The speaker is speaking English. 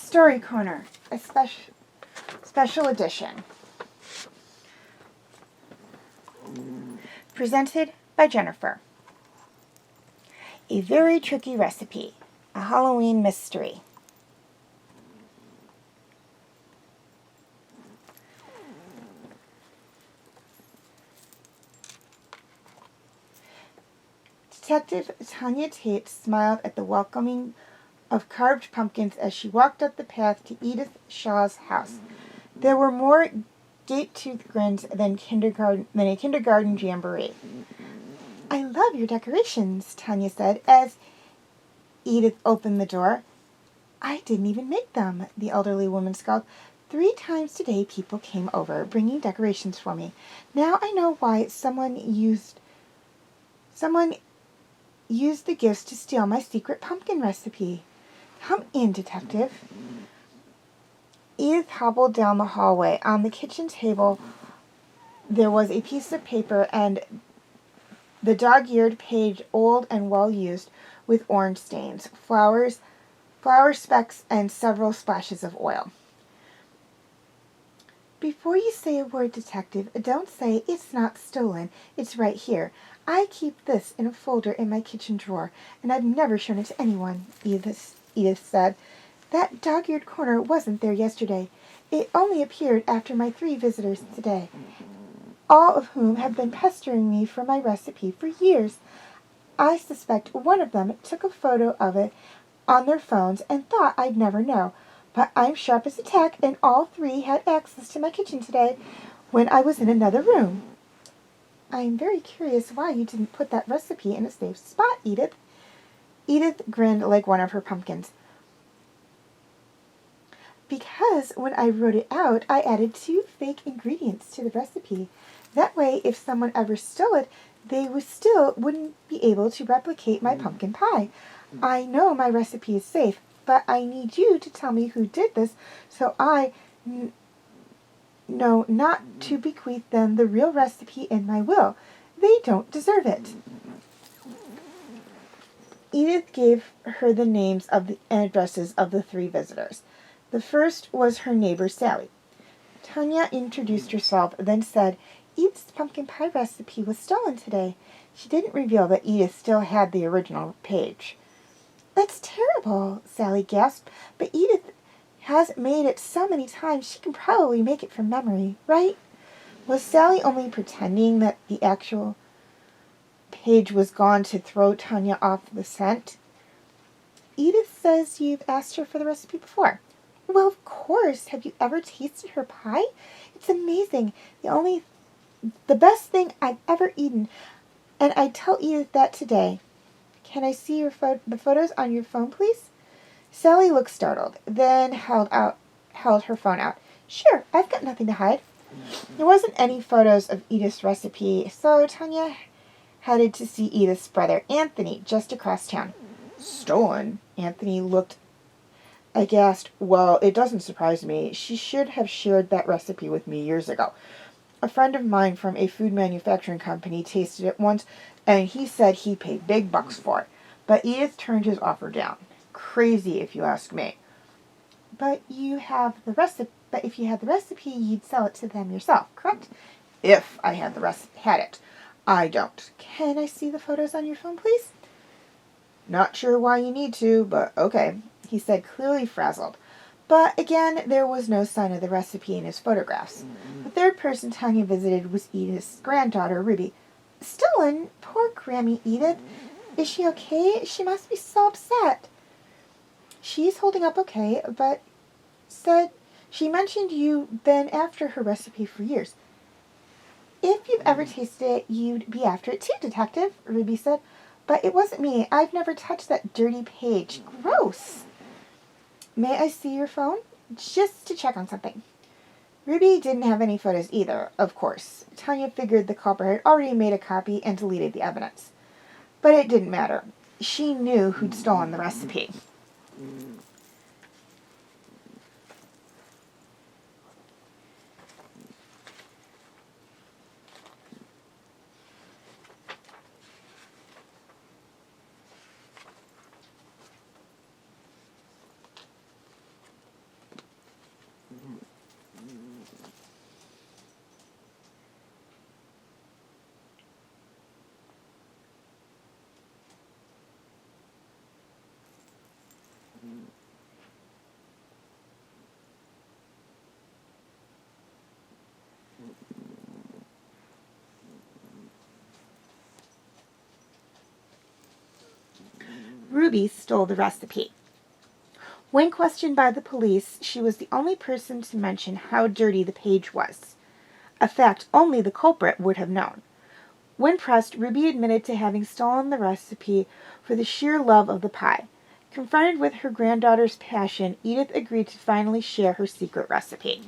Story Corner, a special edition. Presented by Jennifer. A very tricky recipe, a Halloween mystery. Detective Tanya Tate smiled at the welcoming of carved pumpkins as she walked up the path to Edith Shaw's house. There were more gate-toothed grins than a kindergarten jamboree. "I love your decorations," Tanya said as Edith opened the door. "I didn't even make them," the elderly woman scoffed. 3 times today people came over, bringing decorations for me. Now I know why someone used the gifts to steal my secret pumpkin recipe. Come in, Detective. Edith hobbled down the hallway. On the kitchen table, there was a piece of paper and the dog-eared page, old and well-used, with orange stains, flour specks, and several splashes of oil. "Before you say a word, Detective, don't say it's not stolen. It's right here. I keep this in a folder in my kitchen drawer, and I've never shown it to anyone," Edith said. "That dog-eared corner wasn't there yesterday. It only appeared after my 3 visitors today, all of whom have been pestering me for my recipe for years. I suspect one of them took a photo of it on their phones and thought I'd never know. But I'm sharp as a tack, and all 3 had access to my kitchen today when I was in another room." "I'm very curious why you didn't put that recipe in a safe spot, Edith." Edith grinned like one of her pumpkins. "Because when I wrote it out, I added 2 fake ingredients to the recipe. That way, if someone ever stole it, they wouldn't be able to replicate my pumpkin pie. I know my recipe is safe, but I need you to tell me who did this so I know not to bequeath them the real recipe in my will. They don't deserve it." Edith gave her the names and addresses of the 3 visitors. The first was her neighbor, Sally. Tanya introduced herself, then said, "Edith's pumpkin pie recipe was stolen today." She didn't reveal that Edith still had the original page. "That's terrible," Sally gasped, "but Edith has made it so many times she can probably make it from memory, right?" Was Sally only pretending that the actual page was gone to throw Tanya off the scent? "Edith says you've asked her for the recipe before." "Well, of course. Have you ever tasted her pie? It's amazing. The best thing I've ever eaten, and I'd tell Edith that today. Can I see the photos on your phone, please?" Sally looked startled, then held her phone out. "Sure, I've got nothing to hide." There wasn't any photos of Edith's recipe, so Tanya headed to see Edith's brother, Anthony, just across town. "Stolen?" Anthony looked aghast. "Well, it doesn't surprise me. She should have shared that recipe with me years ago. A friend of mine from a food manufacturing company tasted it once, and he said he paid big bucks for it. But Edith turned his offer down. Crazy, if you ask me." But if you had the recipe, you'd sell it to them yourself, correct?" "If I had it. I don't." "Can I see the photos on your phone, please?" "Not sure why you need to, but okay," he said, clearly frazzled. But again, there was no sign of the recipe in his photographs. The third person Tanya visited was Edith's granddaughter, Ruby. "Stolen? Poor Grammy Edith. Is she okay? She must be so upset." "She's holding up okay, but she mentioned you've been after her recipe for years." "If you've ever tasted it, you'd be after it too, Detective," Ruby said. "But it wasn't me. I've never touched that dirty page. Gross." "May I see your phone?" "Just to check on something." Ruby didn't have any photos either, of course. Tanya figured the culprit had already made a copy and deleted the evidence. But it didn't matter. She knew who'd stolen the recipe. Ruby stole the recipe. When questioned by the police, she was the only person to mention how dirty the page was, a fact only the culprit would have known. When pressed, Ruby admitted to having stolen the recipe for the sheer love of the pie. Confronted with her granddaughter's passion, Edith agreed to finally share her secret recipe.